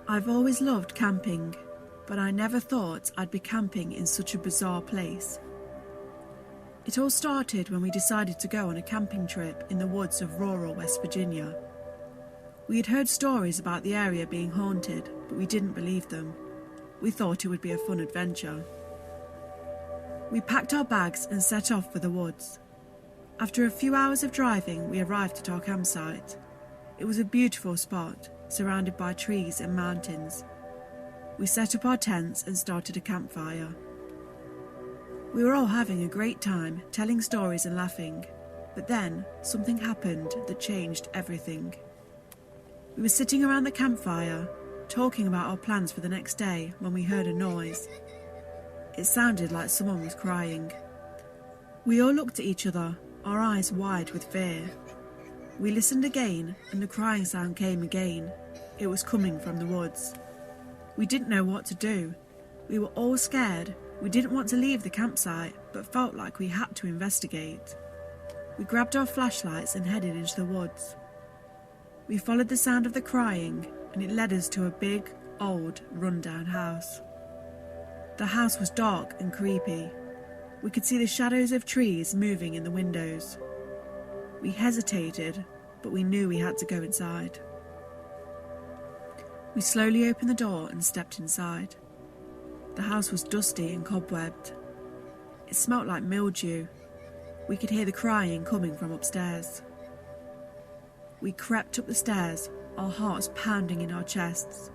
I've always loved camping, but I never thought I'd be camping in such a bizarre place. It all started when we decided to go on a camping trip in the woods of rural West Virginia. We had heard stories about the area being haunted, but we didn't believe them. We thought it would be a fun adventure. We packed our bags and set off for the woods. After a few hours of driving, we arrived at our campsite. It was a beautiful spot, surrounded by trees and mountains. We set up our tents and started a campfire. We were all having a great time, telling stories and laughing, but then something happened that changed everything. We were sitting around the campfire, talking about our plans for the next day when we heard a noise. It sounded like someone was crying. We all looked at each other, our eyes wide with fear. We listened again, and the crying sound came again. It was coming from the woods. We didn't know what to do. We were all scared. We didn't want to leave the campsite, but felt like we had to investigate. We grabbed our flashlights and headed into the woods. We followed the sound of the crying, and it led us to a big, old, run-down house. The house was dark and creepy. We could see the shadows of trees moving in the windows. We hesitated, but we knew we had to go inside. We slowly opened the door and stepped inside. The house was dusty and cobwebbed. It smelt like mildew. We could hear the crying coming from upstairs. We crept up the stairs, our hearts pounding in our chests.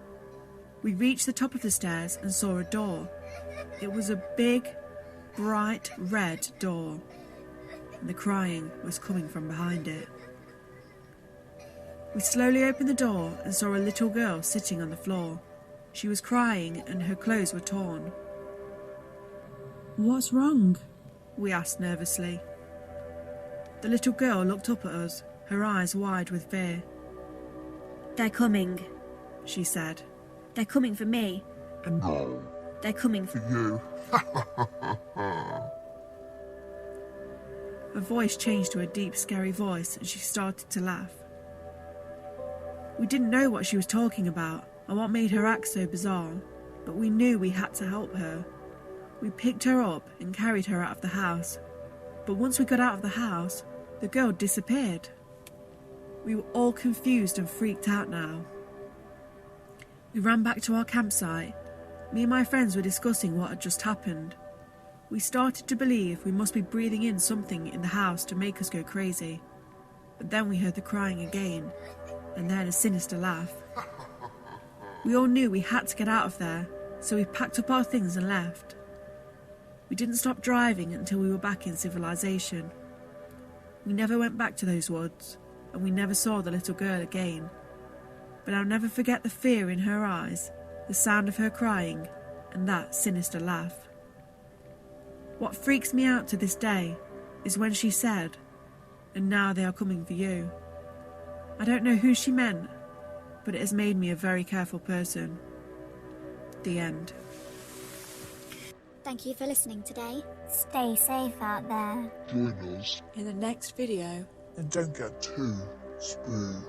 We reached the top of the stairs and saw a door. It was a big, bright red door, and the crying was coming from behind it. We slowly opened the door and saw a little girl sitting on the floor. She was crying and her clothes were torn. "What's wrong?" we asked nervously. The little girl looked up at us, her eyes wide with fear. "They're coming," she said. "They're coming for me. No. They're coming for You. Her voice changed to a deep, scary voice and she started to laugh. We didn't know what she was talking about and what made her act so bizarre, but we knew we had to help her. We picked her up and carried her out of the house, but once we got out of the house, the girl disappeared. We were all confused and freaked out now. We ran back to our campsite. Me and my friends were discussing what had just happened. We started to believe we must be breathing in something in the house to make us go crazy. But then we heard the crying again, and then a sinister laugh. We all knew we had to get out of there, so we packed up our things and left. We didn't stop driving until we were back in civilization. We never went back to those woods, and we never saw the little girl again. But I'll never forget the fear in her eyes, the sound of her crying, and that sinister laugh. What freaks me out to this day is when she said, "And now they are coming for you." I don't know who she meant, but it has made me a very careful person. The end. Thank you for listening today. Stay safe out there. Join us In the next video. and don't get too spooked.